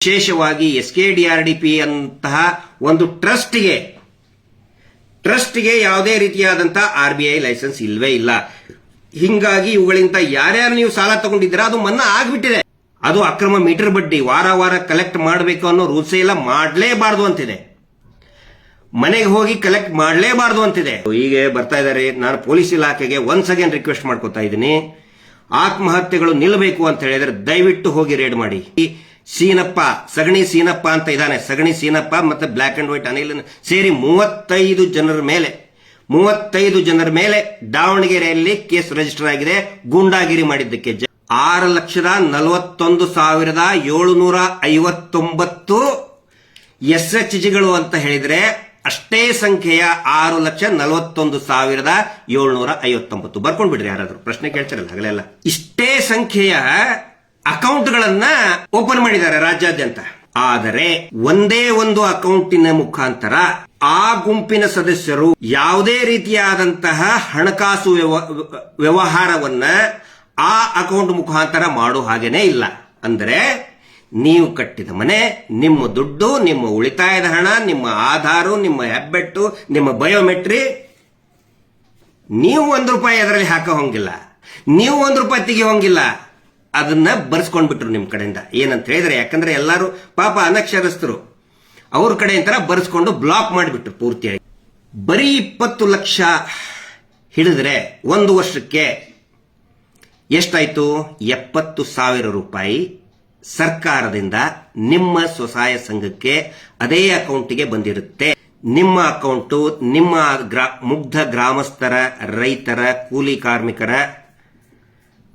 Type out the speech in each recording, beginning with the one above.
ವಿಶೇಷವಾಗಿ SKDRDP ಅಂತಹ ಒಂದು ಟ್ರಸ್ಟ್ಗೆ ಯಾವುದೇ ರೀತಿಯಾದಂತಹ RBI ಲೈಸೆನ್ಸ್ ಇಲ್ವೇ ಇಲ್ಲ. ಹಿಂಗಾಗಿ ಇವುಗಳಿಂದ ಯಾರ್ಯಾರು ನೀವು ಸಾಲ ತಗೊಂಡಿದ್ದೀರಾ ಅದು ಮನ್ನಾ ಆಗ್ಬಿಟ್ಟಿದೆ. ಅದು ಅಕ್ರಮ ಮೀಟರ್ ಬಡ್ಡಿ ವಾರ ಕಲೆಕ್ಟ್ ಮಾಡಬೇಕು ಅನ್ನೋ ರೂಲ್ಸ್ ಎಲ್ಲ ಮಾಡಲೇಬಾರದು ಅಂತಿದೆ. ಮನೆಗೆ ಹೋಗಿ ಕಲೆಕ್ಟ್ ಮಾಡಲೇಬಾರದು ಅಂತಿದೆ. ಹೀಗೆ ಬರ್ತಾ ಇದ್ದಾರೆ. ನಾನು ಪೊಲೀಸ್ ಇಲಾಖೆಗೆ ಒನ್ಸ್ ಅಗೇನ್ ರಿಕ್ವೆಸ್ಟ್ ಮಾಡ್ಕೊತಾ ಇದ್ದೀನಿ, ಆತ್ಮಹತ್ಯೆಗಳು ನಿಲ್ಲಬೇಕು ಅಂತ ಹೇಳಿದ್ರೆ ದಯವಿಟ್ಟು ಹೋಗಿ ರೇಡ್ ಮಾಡಿ. ಸೀನಪ್ಪ, ಸಗಣಿ ಸೀನಪ್ಪ ಅಂತ ಇದ್ದಾನೆ, ಸಗಣಿ ಸೀನಪ್ಪ ಮತ್ತೆ ಬ್ಲಾಕ್ ಅಂಡ್ ವೈಟ್ ಅನಿಲ್ ಸೇರಿ 35 ಜನರ ಮೇಲೆ ದಾವಣಗೆರೆಯಲ್ಲಿ ಕೇಸ್ ರಿಜಿಸ್ಟರ್ ಆಗಿದೆ. ಗೂಂಡಾಗಿರಿ ಮಾಡಿದ್ದಕ್ಕೆ 6,41,759 SHGಗಳು ಅಂತ ಹೇಳಿದ್ರೆ ಅಷ್ಟೇ ಸಂಖ್ಯೆಯ 6,41,759 ಬರ್ಕೊಂಡ್ ಬಿಡ್ರಿ. ಯಾರಾದ್ರೂ ಪ್ರಶ್ನೆ ಕೇಳ್ತಾರಲ್ಲ ಹಗಲೆಲ್ಲ. ಇಷ್ಟೇ ಸಂಖ್ಯೆಯ ಅಕೌಂಟ್ಗಳನ್ನ ಓಪನ್ ಮಾಡಿದ್ದಾರೆ ರಾಜ್ಯಾದ್ಯಂತ. ಆದರೆ ಒಂದೇ ಒಂದು ಅಕೌಂಟಿನ ಮುಖಾಂತರ ಆ ಗುಂಪಿನ ಸದಸ್ಯರು ಯಾವುದೇ ರೀತಿಯಾದಂತಹ ಹಣಕಾಸು ವ್ಯವಹಾರವನ್ನ ಆ ಅಕೌಂಟ್ ಮುಖಾಂತರ ಮಾಡೋ ಹಾಗೇನೆ ಇಲ್ಲ. ಅಂದರೆ ನೀವು ಕಟ್ಟಿದ ಮನೆ, ನಿಮ್ಮ ದುಡ್ಡು, ನಿಮ್ಮ ಉಳಿತಾಯದ ಹಣ, ನಿಮ್ಮ ಆಧಾರು, ನಿಮ್ಮ ಹೆಬ್ಬೆಟ್ಟು, ನಿಮ್ಮ ಬಯೋಮೆಟ್ರಿ, ನೀವು ₹1 ಅದರಲ್ಲಿ ಹಾಕೋ ಹೋಗಿಲ್ಲ, ನೀವು ₹1 ತೆಗಿ ಹೋಗಿಲ್ಲ. ಅದನ್ನ ಬರ್ಸ್ಕೊಂಡ್ಬಿಟ್ರು ನಿಮ್ ಕಡೆಯಿಂದ. ಏನಂತ ಹೇಳಿದ್ರೆ, ಯಾಕಂದ್ರೆ ಎಲ್ಲರೂ ಪಾಪ ಅನಕ್ಷರಸ್ಥರು, ಅವ್ರ ಕಡೆ ಅಂತರ ಬರ್ಸ್ಕೊಂಡು ಬ್ಲಾಕ್ ಮಾಡಿಬಿಟ್ರು ಪೂರ್ತಿಯಾಗಿ. ಬರೀ 20 ಲಕ್ಷ ಹಿಡಿದ್ರೆ ಒಂದು ವರ್ಷಕ್ಕೆ ಎಷ್ಟಾಯ್ತು? 70,000 ರೂಪಾಯಿ ಸರ್ಕಾರದಿಂದ ನಿಮ್ಮ ಸ್ವಸಹಾಯ ಸಂಘಕ್ಕೆ ಅದೇ ಅಕೌಂಟಿಗೆ ಬಂದಿರುತ್ತೆ. ನಿಮ್ಮ ಅಕೌಂಟು ನಿಮ್ಮ ಮುಗ್ಧ ಗ್ರಾಮಸ್ಥರ, ರೈತರ, ಕೂಲಿ ಕಾರ್ಮಿಕರ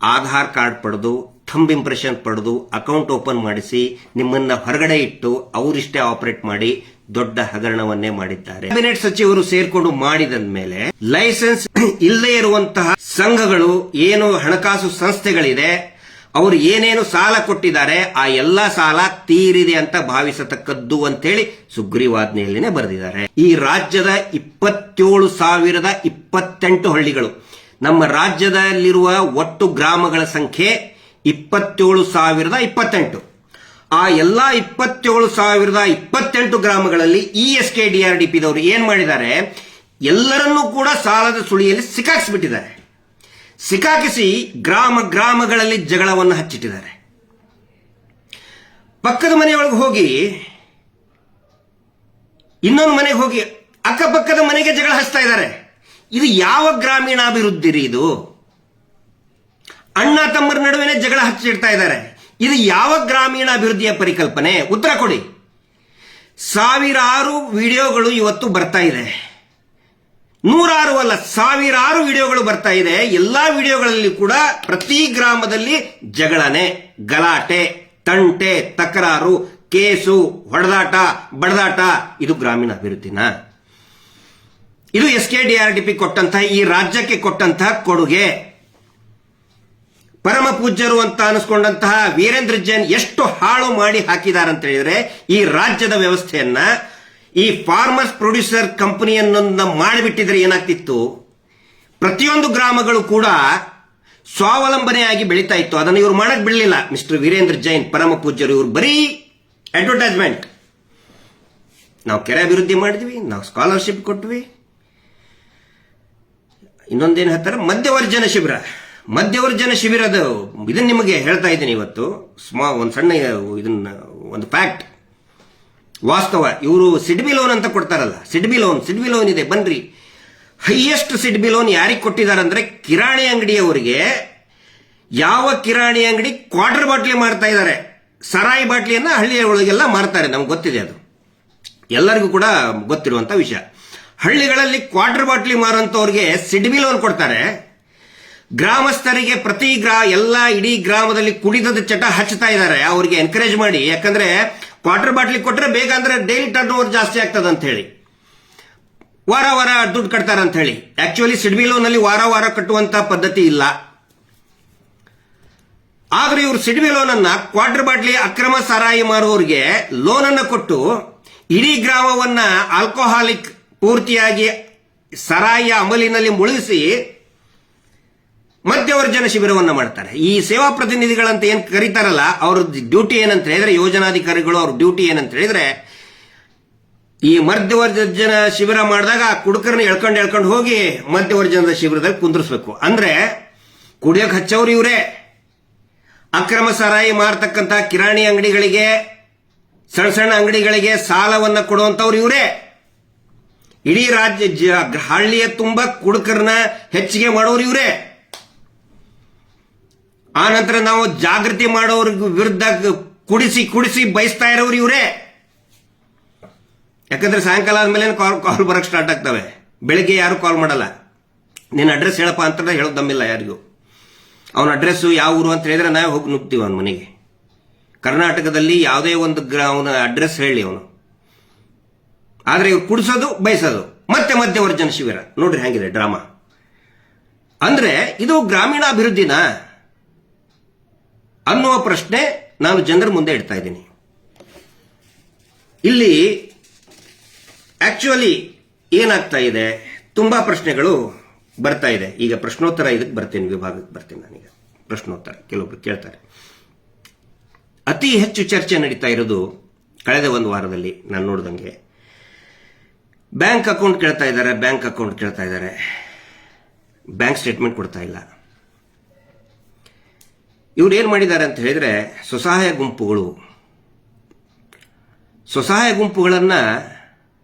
ಆಧಾರ್ ಕಾರ್ಡ್ ಪಡೆದು, ಥಂಬ್ ಇಂಪ್ರೆಷನ್ ಪಡೆದು, ಅಕೌಂಟ್ ಓಪನ್ ಮಾಡಿಸಿ, ನಿಮ್ಮನ್ನ ಹೊರಗಡೆ ಇಟ್ಟು ಅವರಿಷ್ಟೇ ಆಪರೇಟ್ ಮಾಡಿ ದೊಡ್ಡ ಹಗರಣವನ್ನೇ ಮಾಡಿದ್ದಾರೆ. ಕ್ಯಾಬಿನೆಟ್ ಸಚಿವರು ಸೇರ್ಕೊಂಡು ಮಾಡಿದ ಮೇಲೆ ಲೈಸೆನ್ಸ್ ಇಲ್ಲದೆ ಇರುವಂತಹ ಸಂಘಗಳು, ಏನು ಹಣಕಾಸು ಸಂಸ್ಥೆಗಳಿದೆ, ಅವರು ಏನೇನು ಸಾಲ ಕೊಟ್ಟಿದ್ದಾರೆ ಆ ಎಲ್ಲಾ ಸಾಲ ತೀರಿದೆ ಅಂತ ಭಾವಿಸತಕ್ಕದ್ದು ಅಂತೇಳಿ ಸುಗ್ರೀವಾಜ್ಞೆಯಲ್ಲಿನೇ ಬರೆದಿದ್ದಾರೆ. ಈ ರಾಜ್ಯದ 27,028 ಹಳ್ಳಿಗಳು, ನಮ್ಮ ರಾಜ್ಯದಲ್ಲಿರುವ ಒಟ್ಟು ಗ್ರಾಮಗಳ ಸಂಖ್ಯೆ 27,028. ಆ ಎಲ್ಲಾ 27,028 ಗ್ರಾಮಗಳಲ್ಲಿ ಈ SKDRDP ದವರು ಏನ್ ಮಾಡಿದ್ದಾರೆ? ಎಲ್ಲರನ್ನೂ ಕೂಡ ಸಾಲದ ಸುಳಿಯಲ್ಲಿ ಸಿಕ್ಕಾಕಿಸಿಬಿಟ್ಟಿದ್ದಾರೆ. ಸಿಕ್ಕಾಕಿಸಿ ಗ್ರಾಮಗಳಲ್ಲಿ ಜಗಳವನ್ನು ಹಚ್ಚಿಟ್ಟಿದ್ದಾರೆ. ಪಕ್ಕದ ಮನೆಯೊಳಗೆ ಹೋಗಿ, ಇನ್ನೊಂದು ಮನೆಗೆ ಹೋಗಿ, ಅಕ್ಕಪಕ್ಕದ ಮನೆಗೆ ಜಗಳ ಹಚ್ತಾ ಇದ್ದಾರೆ. ಇದು ಯಾವ ಗ್ರಾಮೀಣಾಭಿವೃದ್ಧಿ ರೀ? ಇದು ಅಣ್ಣ ತಮ್ಮರ ನಡುವೆನೆ ಜಗಳ ಹಚ್ಚಿಡ್ತಾ ಇದ್ದಾರೆ. ಇದು ಯಾವ ಗ್ರಾಮೀಣಾಭಿವೃದ್ಧಿಯ ಪರಿಕಲ್ಪನೆ? ಉತ್ತರ ಕೊಡಿ. ಸಾವಿರಾರು ವಿಡಿಯೋಗಳು ಇವತ್ತು ಬರ್ತಾ ಇದೆ. 100 ಅಲ್ಲ, ಸಾವಿರಾರು ವಿಡಿಯೋಗಳು ಬರ್ತಾ ಇದೆ. ಎಲ್ಲಾ ವಿಡಿಯೋಗಳಲ್ಲಿ ಕೂಡ ಪ್ರತಿ ಗ್ರಾಮದಲ್ಲಿ ಜಗಳನೆ, ಗಲಾಟೆ, ತಂಟೆ, ತಕರಾರು, ಕೇಸು, ಹೊಡೆದಾಟ, ಬಡದಾಟ. ಇದು ಗ್ರಾಮೀಣಾಭಿವೃದ್ಧಿನ? ಇದು SKDRDP ಕೊಟ್ಟಂತಹ, ಈ ರಾಜ್ಯಕ್ಕೆ ಕೊಟ್ಟಂತಹ ಕೊಡುಗೆ. ಪರಮ ಪೂಜ್ಯರು ಅಂತ ಅನಿಸ್ಕೊಂಡಂತಹ ವೀರೇಂದ್ರ ಜೈನ್ ಎಷ್ಟು ಹಾಳು ಮಾಡಿ ಹಾಕಿದ್ದಾರೆ ಅಂತ ಹೇಳಿದ್ರೆ, ಈ ರಾಜ್ಯದ ವ್ಯವಸ್ಥೆಯನ್ನ, ಈ ಫಾರ್ಮರ್ಸ್ ಪ್ರೊಡ್ಯೂಸರ್ ಕಂಪನಿಯನ್ನ ಮಾಡಿಬಿಟ್ಟಿದ್ರೆ ಏನಾಗ್ತಿತ್ತು? ಪ್ರತಿಯೊಂದು ಗ್ರಾಮಗಳು ಕೂಡ ಸ್ವಾವಲಂಬನೆಯಾಗಿ ಬೆಳೀತಾ ಇತ್ತು. ಅದನ್ನು ಇವರು ಮಾಡಕ್ ಬಿಡಲಿಲ್ಲ. ಮಿಸ್ಟರ್ ವೀರೇಂದ್ರ ಜೈನ್ ಪರಮ ಪೂಜ್ಯರು, ಇವರು ಬರೀ ಅಡ್ವರ್ಟೈಸ್ಮೆಂಟ್. ನಾವು ಕೆರೆ ಅಭಿವೃದ್ಧಿ ಮಾಡಿದ್ವಿ, ನಾವು ಸ್ಕಾಲರ್ಶಿಪ್ ಕೊಟ್ವಿ, ಇನ್ನೊಂದೇನು ಹೇಳ್ತಾರೆ, ಮಧ್ಯವರ್ಜನ ಶಿಬಿರದ ಇದನ್ನ ನಿಮಗೆ ಹೇಳ್ತಾ ಇದ್ದೀನಿ ಇವತ್ತು. ಒಂದು ಸಣ್ಣ ಒಂದು ಫ್ಯಾಕ್ಟ್, ವಾಸ್ತವ. ಇವರು ಸಿಡ್ಬಿ ಲೋನ್ ಅಂತ ಕೊಡ್ತಾರಲ್ಲ, ಸಿಡ್ಬಿ ಲೋನ್ ಇದೆ, ಬನ್ರಿ. ಹೈಯೆಸ್ಟ್ ಸಿಡ್ಬಿ ಲೋನ್ ಯಾರಿಗೆ ಕೊಟ್ಟಿದ್ದಾರೆ ಅಂದ್ರೆ, ಕಿರಾಣಿ ಅಂಗಡಿಯವರಿಗೆ. ಯಾವ ಕಿರಾಣಿ ಅಂಗಡಿ ಕ್ವಾರ್ಟರ್ ಬಾಟ್ಲಿ ಮಾರ್ತಾ ಇದ್ದಾರೆ, ಸರಾಯಿ ಬಾಟ್ಲಿಯನ್ನ ಹಳ್ಳಿಯ ಒಳಗೆಲ್ಲ ಮಾರ್ತಾರೆ, ನಮ್ಗೆ ಗೊತ್ತಿದೆ, ಅದು ಎಲ್ಲರಿಗೂ ಕೂಡ ಗೊತ್ತಿರುವಂತ ವಿಷಯ. ಹಳ್ಳಿಗಳಲ್ಲಿ ಕ್ವಾರ್ಟರ್ ಬಾಟ್ಲಿ ಮಾರುವಂತವ್ರಿಗೆ ಸಿಡ್ಬಿ ಲೋನ್ ಕೊಡ್ತಾರೆ. ಗ್ರಾಮಸ್ಥರಿಗೆ ಇಡೀ ಗ್ರಾಮದಲ್ಲಿ ಕುಡಿದದ ಚಟ ಹಚ್ಚುತ್ತಾ ಇದ್ದಾರೆ, ಅವ್ರಿಗೆ ಎನ್ಕರೇಜ್ ಮಾಡಿ. ಯಾಕಂದ್ರೆ ಕ್ವಾರ್ಟರ್ ಬಾಟ್ಲಿ ಕೊಟ್ರೆ ಬೇಗ ಅಂದ್ರೆ ಡೈಲಿ ಟರ್ನ್ ಓವರ್ ಜಾಸ್ತಿ ಆಗ್ತದೆ ಅಂತ ಹೇಳಿ, ವಾರ ದುಡ್ಡು ಕಟ್ತಾರೆ ಅಂತ ಹೇಳಿ. ಆಕ್ಚುಲಿ ಸಿಡ್ಬಿ ಲೋನ್ ಅಲ್ಲಿ ವಾರ ಕಟ್ಟುವಂತ ಪದ್ಧತಿ ಇಲ್ಲ. ಆದ್ರೆ ಇವರು ಸಿಡ್ಬಿ ಲೋನ್ ಅನ್ನ ಕ್ವಾರ್ಟರ್ ಬಾಟ್ಲಿ ಅಕ್ರಮ ಸಾರಾಯಿ ಮಾರುವವರಿಗೆ ಲೋನ್ ಅನ್ನ ಕೊಟ್ಟು ಇಡೀ ಗ್ರಾಮವನ್ನ ಆಲ್ಕೋಹಾಲಿಕ್ ಪೂರ್ತಿಯಾಗಿ ಸರಾಯಿಯ ಅಮಲಿನಲ್ಲಿ ಮುಳುಗಿಸಿ ಮಧ್ಯವರ್ಜನ ಶಿಬಿರವನ್ನ ಮಾಡ್ತಾರೆ. ಈ ಸೇವಾ ಪ್ರತಿನಿಧಿಗಳಂತ ಏನ್ ಕರೀತಾರಲ್ಲ, ಅವ್ರ ಡ್ಯೂಟಿ ಏನಂತ ಹೇಳಿದ್ರೆ, ಯೋಜನಾಧಿಕಾರಿಗಳು ಅವ್ರ ಡ್ಯೂಟಿ ಏನಂತ ಹೇಳಿದ್ರೆ, ಈ ಮಧ್ಯವರ್ಜನ ಶಿಬಿರ ಮಾಡಿದಾಗ ಆ ಕುಡುಕರನ್ನ ಎಳ್ಕೊಂಡು ಹೋಗಿ ಮಧ್ಯವರ್ಜನದ ಶಿಬಿರದಲ್ಲಿ ಕುಂದಿರಿಸಬೇಕು. ಅಂದ್ರೆ ಕುಡಿಯೋಕೆ ಹಚ್ಚವ್ರು ಇವರೇ, ಅಕ್ರಮ ಸಾರಾಯಿ ಮಾರ್ತಕ್ಕಂಥ ಕಿರಾಣಿ ಅಂಗಡಿಗಳಿಗೆ, ಸಣ್ಣ ಸಣ್ಣ ಅಂಗಡಿಗಳಿಗೆ ಸಾಲವನ್ನ ಕೊಡುವಂತವ್ರು ಇವರೇ. ಇಡೀ ರಾಜ್ಯ ಹಳ್ಳಿಯ ತುಂಬ ಕುಡುಕರನ್ನ ಹೆಚ್ಚಿಗೆ ಮಾಡೋರು ಇವರೇ. ಆ ನಂತರ ನಾವು ಜಾಗೃತಿ ಮಾಡೋರ ವಿರುದ್ಧ ಕುಡಿಸಿ ಬಯಸ್ತಾ ಇರೋರು ಇವರೇ. ಯಾಕಂದ್ರೆ ಸಾಯಂಕಾಲ ಆದ್ಮೇಲೆ ಕಾಲ್ ಬರಕ್ ಸ್ಟಾರ್ಟ್ ಆಗ್ತವೆ. ಬೆಳಿಗ್ಗೆ ಯಾರು ಕಾಲ್ ಮಾಡಲ್ಲ. ನಿನ್ನ ಅಡ್ರೆಸ್ ಹೇಳಪ್ಪ ಅಂತ ಹೇಳೋದು ನಮ್ಮಿಲ್ಲ ಯಾರಿಗೂ. ಅವನ ಅಡ್ರೆಸ್ ಯಾವ ಊರು ಅಂತ ಹೇಳಿದ್ರೆ ನಾವು ಹೋಗಿ ನುಗ್ತೀವಿ ಅವನ ಮನೆಗೆ. ಕರ್ನಾಟಕದಲ್ಲಿ ಯಾವುದೇ ಒಂದು ಅವನ ಅಡ್ರೆಸ್ ಹೇಳಿ ಅವನು. ಆದ್ರೆ ಇವ್ರು ಕುಡಿಸೋದು ಬಯಸೋದು ಮತ್ತೆ ಮಧ್ಯವರ್ಜನ ಶಿಬಿರ. ನೋಡ್ರಿ ಹೆಂಗಿದೆ ಡ್ರಾಮಾ. ಅಂದ್ರೆ ಇದು ಗ್ರಾಮೀಣಾಭಿವೃದ್ಧಿನ ಅನ್ನುವ ಪ್ರಶ್ನೆ ನಾನು ಜನರ ಮುಂದೆ ಇಡ್ತಾ ಇದ್ದೀನಿ. ಇಲ್ಲಿ ಆಕ್ಚುಲಿ ಏನಾಗ್ತಾ ಇದೆ, ತುಂಬಾ ಪ್ರಶ್ನೆಗಳು ಬರ್ತಾ ಇದೆ. ಈಗ ಪ್ರಶ್ನೋತ್ತರ ಇದಕ್ಕೆ ಬರ್ತೀನಿ, ವಿಭಾಗಕ್ಕೆ ಬರ್ತೀನಿ ನಾನೀಗ. ಪ್ರಶ್ನೋತ್ತರ ಕೆಲವೊಬ್ರು ಕೇಳ್ತಾರೆ. ಅತಿ ಹೆಚ್ಚು ಚರ್ಚೆ ನಡೀತಾ ಇರೋದು ಕಳೆದ ಒಂದು ವಾರದಲ್ಲಿ ನಾನು ನೋಡಿದಂಗೆ, ಬ್ಯಾಂಕ್ ಅಕೌಂಟ್ ಕೇಳ್ತಾ ಇದ್ದಾರೆ, ಬ್ಯಾಂಕ್ ಸ್ಟೇಟ್ಮೆಂಟ್ ಕೊಡ್ತಾ ಇಲ್ಲ. ಇವ್ರು ಏನ್ ಮಾಡಿದ್ದಾರೆ ಅಂತ ಹೇಳಿದ್ರೆ, ಸ್ವಸಹಾಯ ಗುಂಪುಗಳನ್ನ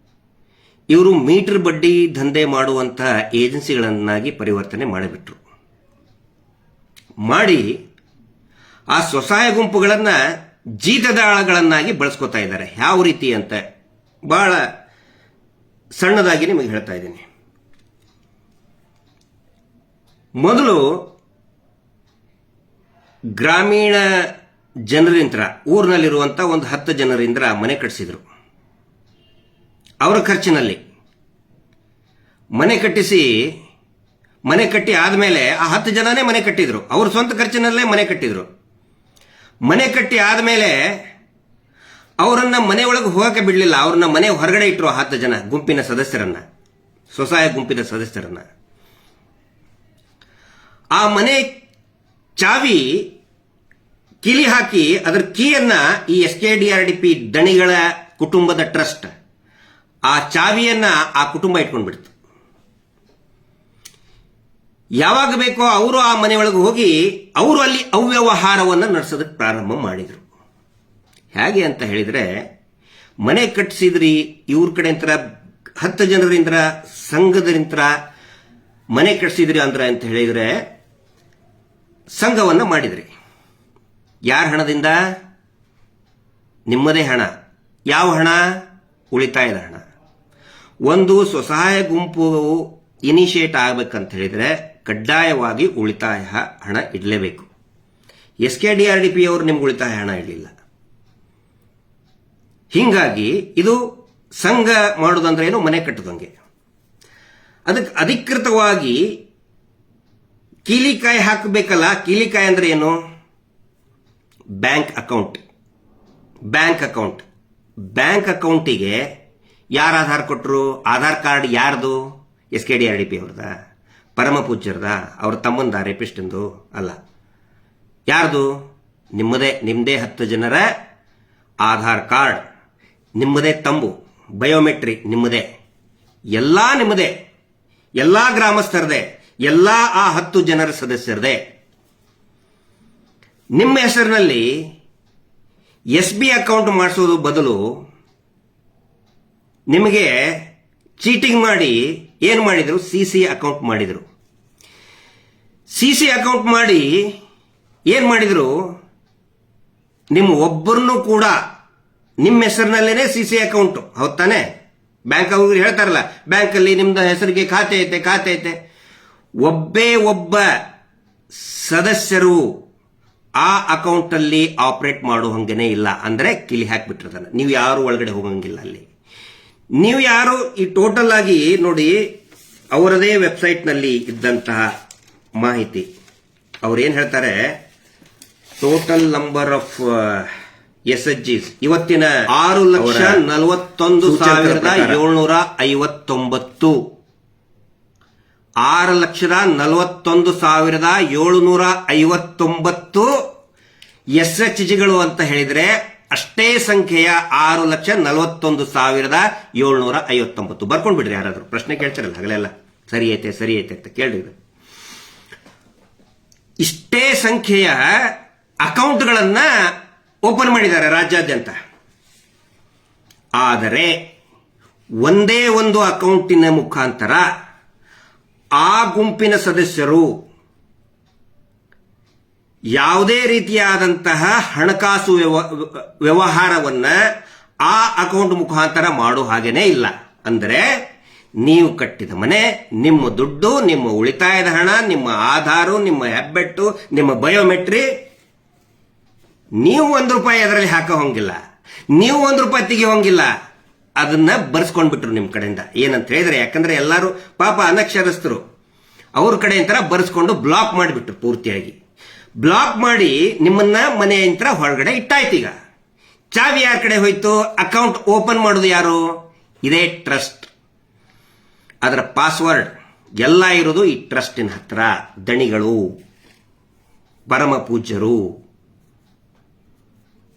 ಇವರು ಮೀಟರ್ ಬಡ್ಡಿ ದಂಧೆ ಮಾಡುವಂತಹ ಏಜೆನ್ಸಿಗಳನ್ನಾಗಿ ಪರಿವರ್ತನೆ ಮಾಡಿಬಿಟ್ರು. ಮಾಡಿ ಆ ಸ್ವಸಹಾಯ ಗುಂಪುಗಳನ್ನ ಜೀತದಾಳಗಳನ್ನಾಗಿ ಬಳಸ್ಕೊತಾ ಇದ್ದಾರೆ. ಯಾವ ರೀತಿ ಅಂತ ಬಹಳ ಸಣ್ಣದಾಗಿ ನಿಮಗೆ ಹೇಳ್ತಾ ಇದ್ದೀನಿ. ಮೊದಲು ಗ್ರಾಮೀಣ ಜನರಿಂದ, ಊರಿನಲ್ಲಿರುವಂತ ಒಂದು 10 ಜನರಿಂದ ಮನೆ ಕಟ್ಟಿಸಿದ್ರು. ಅವರ ಖರ್ಚಿನಲ್ಲಿ ಮನೆ ಕಟ್ಟಿ ಆದ್ಮೇಲೆ ಆ 10 ಜನನೇ ಮನೆ ಕಟ್ಟಿದ್ರು. ಅವ್ರ ಸ್ವಂತ ಖರ್ಚಿನಲ್ಲೇ ಮನೆ ಕಟ್ಟಿದ್ರು. ಮನೆ ಕಟ್ಟಿ ಆದ್ಮೇಲೆ ಅವರನ್ನ ಮನೆ ಒಳಗೆ ಹೋಗಕ್ಕೆ ಬಿಡ್ಲಿಲ್ಲ. ಅವ್ರನ್ನ ಮನೆ ಹೊರಗಡೆ ಇಟ್ಟರು. 10 ಜನ ಗುಂಪಿನ ಸದಸ್ಯರನ್ನ, ಸ್ವಸಹಾಯ ಗುಂಪಿನ ಸದಸ್ಯರನ್ನ. ಆ ಮನೆ ಚಾವಿ ಕಿಲಿ ಹಾಕಿ ಅದರ ಕೀಯನ್ನ ಈ SKDRDP ದಣಿಗಳ ಕುಟುಂಬದ ಟ್ರಸ್ಟ್ ಆ ಚಾವಿಯನ್ನ ಆ ಕುಟುಂಬ ಇಟ್ಕೊಂಡ್ಬಿಡ್ತು. ಯಾವಾಗ ಬೇಕೋ ಅವರು ಆ ಮನೆಯೊಳಗೆ ಹೋಗಿ ಅವರು ಅಲ್ಲಿ ಅವ್ಯವಹಾರವನ್ನು ನಡೆಸೋದಕ್ಕೆ ಪ್ರಾರಂಭ ಮಾಡಿದ್ರು. ಹೇಗೆ ಅಂತ ಹೇಳಿದ್ರೆ, ಮನೆ ಕಟ್ಟಿಸಿದ್ರಿ ಇವ್ರ ಕಡೆ 10 ಜನರಿಂದ ಸಂಘದಿಂದ ಮನೆ ಕಟ್ಟಿಸಿದ್ರಿ ಅಂತ ಹೇಳಿದ್ರೆ ಸಂಘವನ್ನ ಮಾಡಿದ್ರಿ. ಯಾರ ಹಣದಿಂದ? ನಿಮ್ಮದೇ ಹಣ. ಯಾವ ಹಣ? ಉಳಿತಾಯದ ಹಣ. ಒಂದು ಸ್ವಸಹಾಯ ಗುಂಪು ಇನಿಷಿಯೇಟ್ ಆಗಬೇಕಂತ ಹೇಳಿದ್ರೆ ಕಡ್ಡಾಯವಾಗಿ ಉಳಿತಾಯ ಹಣ ಇಡಲೇಬೇಕು. SKDRDP ಅವರು ನಿಮ್ಗೆ ಉಳಿತಾಯ ಹಣ ಇಡಲಿಲ್ಲ. ಹಿಂಗಾಗಿ ಇದು ಸಂಘ ಮಾಡೋದಂದ್ರೆ ಏನು, ಮನೆ ಕಟ್ಟದಂಗೆ. ಅದಕ್ಕೆ ಅಧಿಕೃತವಾಗಿ ಕೀಲಿಕಾಯಿ ಹಾಕಬೇಕಲ್ಲ. ಕೀಲಿಕಾಯಿ ಅಂದ್ರೆ ಏನು? ಬ್ಯಾಂಕ್ ಅಕೌಂಟಿಗೆ ಯಾರು ಆಧಾರ್ ಕೊಟ್ಟರು? ಆಧಾರ್ ಕಾರ್ಡ್ ಯಾರ್ದು? SKDRDP ಅವ್ರದ, ಪರಮ ಪೂಜ್ಯರದ, ಅವ್ರ ತಮ್ಮಂದ, ರೇಪಿಸ್ಟಿಂದು ಅಲ್ಲ. ಯಾರ್ದು? ನಿಮ್ಮದೇ 10 ಜನರ ಆಧಾರ್ ಕಾರ್ಡ್, ನಿಮ್ಮದೇ ತಂಬು, ಬಯೋಮೆಟ್ರಿಕ್ ನಿಮ್ಮದೇ, ಎಲ್ಲಾ ನಿಮ್ಮದೇ, ಎಲ್ಲಾ ಗ್ರಾಮಸ್ಥರದೇ, ಎಲ್ಲಾ ಆ 10 ಜನರ ಸದಸ್ಯರದೇ. ನಿಮ್ಮ ಹೆಸರಿನಲ್ಲಿ SB ಅಕೌಂಟ್ ಮಾಡಿಸೋದು ಬದಲು ನಿಮಗೆ ಚೀಟಿಂಗ್ ಮಾಡಿ ಏನು ಮಾಡಿದ್ರು? CC ಅಕೌಂಟ್ ಮಾಡಿದ್ರು. CC ಅಕೌಂಟ್ ಮಾಡಿ ಏನ್ ಮಾಡಿದ್ರು? ನಿಮ್ಮ ಒಬ್ಬರನ್ನು ಕೂಡ ನಿಮ್ಮ ಹೆಸರಿನಲ್ಲೇನೆ CC ಅಕೌಂಟ್. ಹೌದ್ ತಾನೆ? ಬ್ಯಾಂಕ್ ಅವ್ರು ಹೇಳ್ತಾರಲ್ಲ, ಬ್ಯಾಂಕಲ್ಲಿ ನಿಮ್ದು ಹೆಸರಿಗೆ ಖಾತೆ ಐತೆ. ಒಬ್ಬ ಸದಸ್ಯರು ಆ ಅಕೌಂಟ್ ಅಲ್ಲಿ ಆಪರೇಟ್ ಮಾಡೋ ಹಂಗೇನೆ ಇಲ್ಲ. ಅಂದ್ರೆ ಕಿಲಿ ಹಾಕ್ಬಿಟ್ಟಿರ್ತಾನೆ. ನೀವು ಯಾರು ಒಳಗಡೆ ಹೋಗಂಗಿಲ್ಲ. ಅಲ್ಲಿ ನೀವು ಯಾರು ಈ ಟೋಟಲ್ ಆಗಿ ನೋಡಿ, ಅವರದೇ ವೆಬ್ಸೈಟ್ ನಲ್ಲಿ ಇದ್ದಂತಹ ಮಾಹಿತಿ ಅವ್ರೇನ್ ಹೇಳ್ತಾರೆ, ಟೋಟಲ್ ನಂಬರ್ ಆಫ್ SHGs ಇವತ್ತಿನ 6,41,759 6,41,759 SHGಗಳು ಅಂತ ಹೇಳಿದ್ರೆ ಅಷ್ಟೇ ಸಂಖ್ಯೆಯ 6,41,759 ಬರ್ಕೊಂಡ್ ಬಿಡ್ರಿ. ಯಾರಾದ್ರೂ ಪ್ರಶ್ನೆ ಕೇಳ್ತಾರಲ್ಲ ಹಗಲೆಲ್ಲ ಸರಿ ಐತೆ ಅಂತ ಕೇಳ್ರಿ. ಇಷ್ಟೇ ಸಂಖ್ಯೆಯ ಅಕೌಂಟ್ಗಳನ್ನ ಓಪನ್ ಮಾಡಿದ್ದಾರೆ ರಾಜ್ಯಾದ್ಯಂತ. ಆದರೆ ಒಂದೇ ಒಂದು ಅಕೌಂಟಿನ ಮುಖಾಂತರ ಆ ಗುಂಪಿನ ಸದಸ್ಯರು ಯಾವುದೇ ರೀತಿಯಾದಂತಹ ಹಣಕಾಸು ವ್ಯವಹಾರವನ್ನ ಆ ಅಕೌಂಟ್ ಮುಖಾಂತರ ಮಾಡೋ ಹಾಗೇನೇ ಇಲ್ಲ. ಅಂದರೆ ನೀವು ಕಟ್ಟಿದ ಮನೆ, ನಿಮ್ಮ ದುಡ್ಡು, ನಿಮ್ಮ ಉಳಿತಾಯದ ಹಣ, ನಿಮ್ಮ ಆಧಾರು, ನಿಮ್ಮ ಹೆಬ್ಬೆಟ್ಟು, ನಿಮ್ಮ ಬಯೋಮೆಟ್ರಿ, ನೀವು ₹1 ಅದರಲ್ಲಿ ಹಾಕೋ ಹೋಗಿಲ್ಲ, ನೀವು ₹1 ತೆಗಿಯೋಂಗಿಲ್ಲ. ಅದನ್ನ ಬರ್ಸ್ಕೊಂಡ್ಬಿಟ್ರು ನಿಮ್ ಕಡೆಯಿಂದ. ಏನಂತ ಹೇಳಿದ್ರೆ, ಯಾಕಂದ್ರೆ ಎಲ್ಲರೂ ಪಾಪ ಅನಕ್ಷರಸ್ಥರು, ಅವ್ರ ಕಡೆ ಅಂತ ಬರ್ಸ್ಕೊಂಡು ಬ್ಲಾಕ್ ಮಾಡಿಬಿಟ್ರು ಪೂರ್ತಿಯಾಗಿ. ಬ್ಲಾಕ್ ಮಾಡಿ ನಿಮ್ಮನ್ನ ಮನೆಯಂತ್ರ ಹೊರಗಡೆ ಇಟ್ಟಾಯ್ತು. ಈಗ ಚಾವಿ ಯಾರ ಕಡೆ ಹೋಯ್ತು? ಅಕೌಂಟ್ ಓಪನ್ ಮಾಡೋದು ಯಾರು? ಇದೇ ಟ್ರಸ್ಟ್. ಅದರ ಪಾಸ್ವರ್ಡ್ ಎಲ್ಲ ಇರೋದು ಈ ಟ್ರಸ್ಟಿನ ಹತ್ರ. ದಣಿಗಳು, ಪರಮ ಪೂಜ್ಯರು,